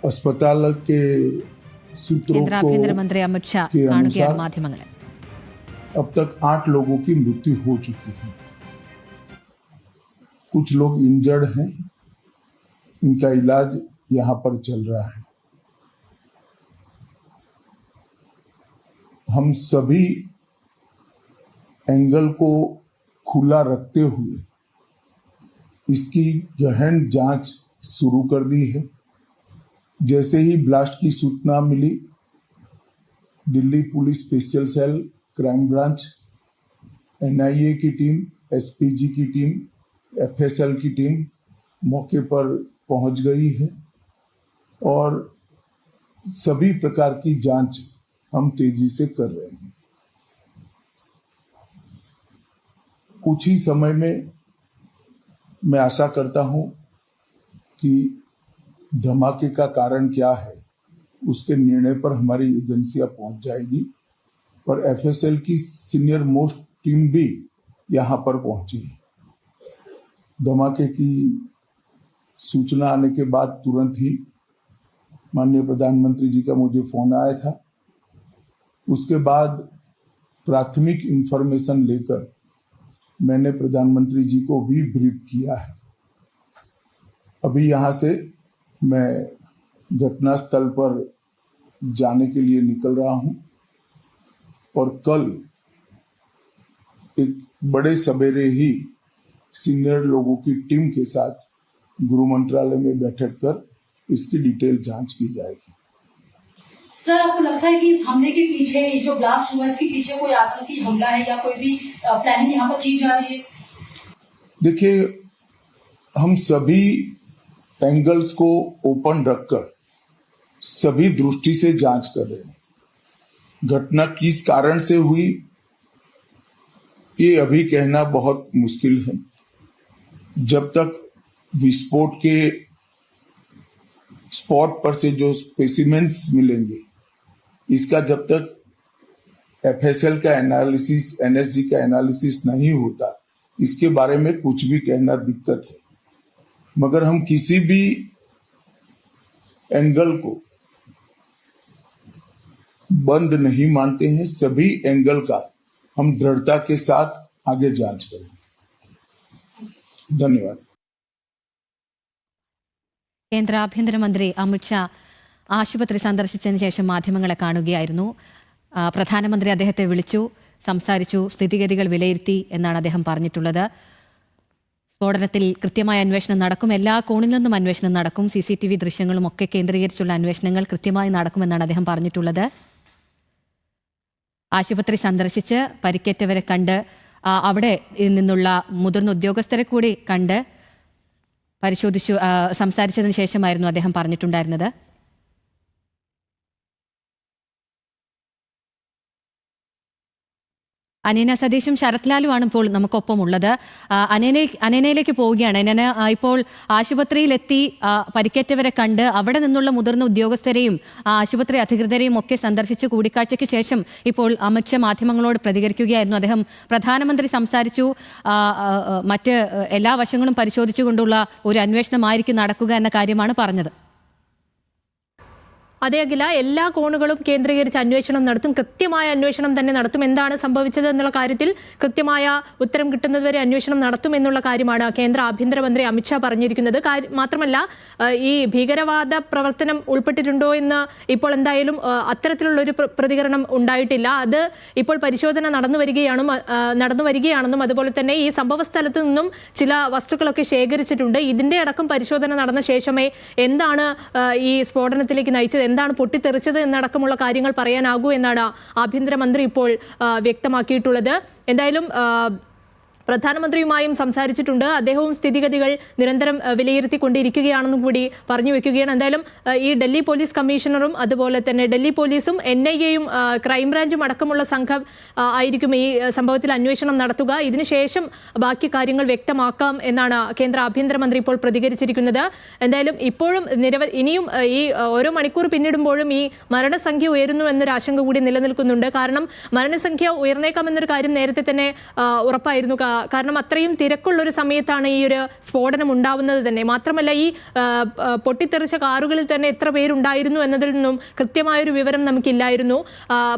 अस्पताल के सूत्रों आभ्यंतरमंत्री अमित शाह माध्यमങ്ങളെ अब तक 8 लोगों की मृत्यु हो चुकी है। कुछ लोग इंजर्ड हैं, इनका इलाज यहाँ पर चल रहा है। हम सभी एंगल को खुला रखते हुए इसकी गहन जांच शुरू कर दी है। जैसे ही ब्लास्ट की सूचना मिली, Delhi police special cell, crime branch, NIA की टीम, एसपीजी की टीम, एफएसएल की टीम मौके पर पहुंच गई है और सभी प्रकार की जांच हम तेजी से कर रहे हैं। कुछ ही समय में मैं आशा करता हूं कि धमाके का कारण क्या है उसके निर्णय पर हमारी एजेंसियां पहुंच जाएगी और एफएसएल की सीनियर मोस्ट टीम भी यहां पर पहुंची। धमाके की सूचना आने के बाद तुरंत ही माननीय प्रधानमंत्री जी का मुझे फोन आया था। उसके बाद प्राथमिक इंफॉर्मेशन लेकर मैंने प्रधानमंत्री जी को भी ब्रीफ किया है। अभी यहां से मैं घटनास्थल पर जाने के लिए निकल रहा हूं और कल एक बड़े सवेरे ही सीनियर लोगों की टीम के साथ गृह मंत्रालय में बैठक कर इसकी डिटेल जांच की जाएगी। सर, आपको लगता है कि इस हमले के पीछे, ये जो ब्लास्ट हुआ, इसके पीछे कोई आतंकी हमला है या कोई भी प्लानिंग यहाँ पर की जा रही है? देखिए, हम सभी एंगल्स को ओपन रखकर सभी दृष्टि से जांच कर रहे हैं। घटना किस कारण से हुई ये अभी कहना बहुत मुश्किल है। जब तक विस्फोट के स्पॉट पर से जो स्पेसिमेंट्स मिलेंगे, इसका जब तक एफएसएल का एनालिसिस, एनएसजी का एनालिसिस नहीं होता, इसके बारे में कुछ भी कहना दिक्कत है। मगर हम किसी भी एंगल को बंद नहीं मानते हैं। सभी एंगल का हम दृढ़ता के साथ आगे जांच करेंगे। धन्यवाद। കേന്ദ്ര ആഭ്യന്തരമന്ത്രി അമിത് ഷാ ആശുപത്രി സന്ദർശിച്ചതിന് ശേഷം മാധ്യമങ്ങളെ കാണുകയായിരുന്നു. പ്രധാനമന്ത്രി അദ്ദേഹത്തെ വിളിച്ചു, സംസാരിച്ചു, സ്ഥിതിഗതികൾ വിലയിരുത്തി എന്നാണ് അദ്ദേഹം പറഞ്ഞിട്ടുള്ളത്. സ്ഫോടനത്തിൽ കൃത്യമായ അന്വേഷണം നടക്കും, എല്ലാ കോണിൽ നിന്നും അന്വേഷണം നടക്കും, CCTV ദൃശ്യങ്ങളും ഒക്കെ കേന്ദ്രീകരിച്ചുള്ള അന്വേഷണങ്ങൾ കൃത്യമായി നടക്കുമെന്നാണ് അദ്ദേഹം പറഞ്ഞിട്ടുള്ളത്. ആശുപത്രി സന്ദർശിച്ച് പരിക്കേറ്റവരെ കണ്ട് അവിടെ നിന്നുള്ള മുതിർന്ന ഉദ്യോഗസ്ഥരെ കൂടി കണ്ട് പരിശോധിച്ചു സംസാരിച്ചതിന് ശേഷമായിരുന്നു അദ്ദേഹം പറഞ്ഞിട്ടുണ്ടായിരുന്നത്. അനേന സതീഷും ശരത് ലാലുമാണ് ഇപ്പോൾ നമുക്കൊപ്പം ഉള്ളത്. അനേനയിലേക്ക് പോവുകയാണ്. അനേന ഇപ്പോൾ ആശുപത്രിയിലെത്തി പരിക്കേറ്റവരെ കണ്ട് അവിടെ നിന്നുള്ള മുതിർന്ന ഉദ്യോഗസ്ഥരെയും ആശുപത്രി അധികൃതരെയും ഒക്കെ സന്ദർശിച്ച് കൂടിക്കാഴ്ചയ്ക്ക് ശേഷം ഇപ്പോൾ അമിത് ഷാ മാധ്യമങ്ങളോട് പ്രതികരിക്കുകയായിരുന്നു. അദ്ദേഹം പ്രധാനമന്ത്രി സംസാരിച്ചു, മറ്റ് എല്ലാ വശങ്ങളും പരിശോധിച്ചുകൊണ്ടുള്ള ഒരു അന്വേഷണമായിരിക്കും നടക്കുക എന്ന കാര്യമാണ് പറഞ്ഞത്. അതേ അഖില, എല്ലാ കോണുകളും കേന്ദ്രീകരിച്ച് അന്വേഷണം നടത്തും, കൃത്യമായ അന്വേഷണം തന്നെ നടത്തും. എന്താണ് സംഭവിച്ചത് എന്നുള്ള കാര്യത്തിൽ കൃത്യമായ ഉത്തരം കിട്ടുന്നതുവരെ അന്വേഷണം നടത്തും എന്നുള്ള കാര്യമാണ് കേന്ദ്ര ആഭ്യന്തരമന്ത്രി അമിത് ഷാ പറഞ്ഞിരിക്കുന്നത്. മാത്രമല്ല, ഈ ഭീകരവാദ പ്രവർത്തനം ഉൾപ്പെട്ടിട്ടുണ്ടോ എന്ന് ഇപ്പോൾ എന്തായാലും അത്തരത്തിലുള്ളൊരു പ്രതികരണം ഉണ്ടായിട്ടില്ല. അത് ഇപ്പോൾ പരിശോധന നടന്നു വരികയാണെന്നും അതുപോലെ തന്നെ ഈ സംഭവ സ്ഥലത്ത് നിന്നും ചില വസ്തുക്കളൊക്കെ ശേഖരിച്ചിട്ടുണ്ട്. ഇതിന്റെ അടക്കം പരിശോധന നടന്ന ശേഷമേ എന്താണ് ഈ സ്ഫോടനത്തിലേക്ക് നയിച്ചത്, എന്താണ് പൊട്ടിത്തെറിച്ചത് എന്നടക്കമുള്ള കാര്യങ്ങൾ പറയാനാകൂ എന്നാണ് ആഭ്യന്തരമന്ത്രി ഇപ്പോൾ വ്യക്തമാക്കിയിട്ടുള്ളത്. എന്തായാലും പ്രധാനമന്ത്രിയുമായും സംസാരിച്ചിട്ടുണ്ട്. അദ്ദേഹവും സ്ഥിതിഗതികൾ നിരന്തരം വിലയിരുത്തിക്കൊണ്ടിരിക്കുകയാണെന്നും കൂടി പറഞ്ഞു വെക്കുകയാണ്. എന്തായാലും ഈ ഡൽഹി പോലീസ് കമ്മീഷണറും അതുപോലെ തന്നെ ഡൽഹി പോലീസും NIAയും ക്രൈംബ്രാഞ്ചും അടക്കമുള്ള സംഘം ആയിരിക്കും ഈ സംഭവത്തിൽ അന്വേഷണം നടത്തുക. ഇതിനുശേഷം ബാക്കി കാര്യങ്ങൾ വ്യക്തമാക്കാം എന്നാണ് കേന്ദ്ര ആഭ്യന്തരമന്ത്രി ഇപ്പോൾ പ്രതികരിച്ചിരിക്കുന്നത്. എന്തായാലും ഇപ്പോഴും ഇനിയും ഈ ഓരോ മണിക്കൂർ പിന്നിടുമ്പോഴും ഈ മരണസംഖ്യ ഉയരുന്നു എന്നൊരു ആശങ്ക കൂടി നിലനിൽക്കുന്നുണ്ട്. കാരണം മരണസംഖ്യ ഉയർന്നേക്കാമെന്നൊരു കാര്യം നേരത്തെ തന്നെ ഉറപ്പായിരുന്നു. കാരണം അത്രയും തിരക്കുള്ളൊരു സമയത്താണ് ഈ ഒരു സ്ഫോടനം ഉണ്ടാവുന്നത് തന്നെ. മാത്രമല്ല ഈ പൊട്ടിത്തെറിച്ച കാറുകളിൽ തന്നെ എത്ര പേരുണ്ടായിരുന്നു എന്നതിൽ നിന്നും കൃത്യമായൊരു വിവരം നമുക്കില്ലായിരുന്നു.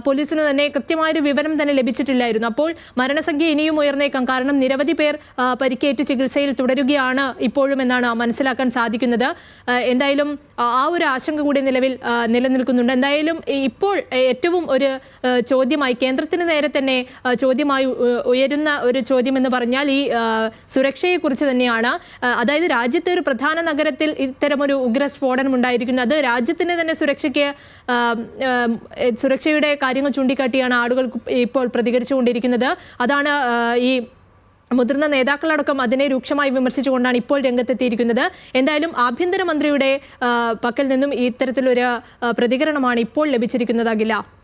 പോലീസിന് തന്നെ കൃത്യമായൊരു വിവരം തന്നെ ലഭിച്ചിട്ടില്ലായിരുന്നു. അപ്പോൾ മരണസംഖ്യ ഇനിയും ഉയർന്നേക്കാം. കാരണം നിരവധി പേർ പരിക്കേറ്റ് ചികിത്സയിൽ തുടരുകയാണ് ഇപ്പോഴും എന്നാണ് മനസ്സിലാക്കാൻ സാധിക്കുന്നത്. എന്തായാലും ആ ഒരു ആശങ്ക കൂടി നിലവിൽ നിലനിൽക്കുന്നുണ്ട്. എന്തായാലും ഇപ്പോൾ ഏറ്റവും ഒരു ചോദ്യമായി കേന്ദ്രത്തിന് നേരെ തന്നെ ചോദ്യമായി ഉയരുന്ന ഒരു ചോദ്യം എന്ന് പറഞ്ഞാൽ ഈ സുരക്ഷയെക്കുറിച്ച് തന്നെയാണ്. അതായത് രാജ്യത്തെ ഒരു പ്രധാന നഗരത്തിൽ ഇത്തരമൊരു ഉഗ്രസ്ഫോടനം ഉണ്ടായിരിക്കുന്നു. അത് രാജ്യത്തിന് തന്നെ സുരക്ഷയുടെ കാര്യങ്ങൾ ചൂണ്ടിക്കാട്ടിയാണ് ആളുകൾ ഇപ്പോൾ പ്രതികരിച്ചുകൊണ്ടിരിക്കുന്നത്. അതാണ് ഈ മുതിർന്ന നേതാക്കളടക്കം അതിനെ രൂക്ഷമായി വിമർശിച്ചുകൊണ്ടാണ് ഇപ്പോൾ രംഗത്തെത്തിയിരിക്കുന്നത്. എന്തായാലും ആഭ്യന്തരമന്ത്രിയുടെ പക്കൽ നിന്നും ഇത്തരത്തിലൊരു പ്രതികരണമാണ് ഇപ്പോൾ ലഭിച്ചിരിക്കുന്നത്. അഖില.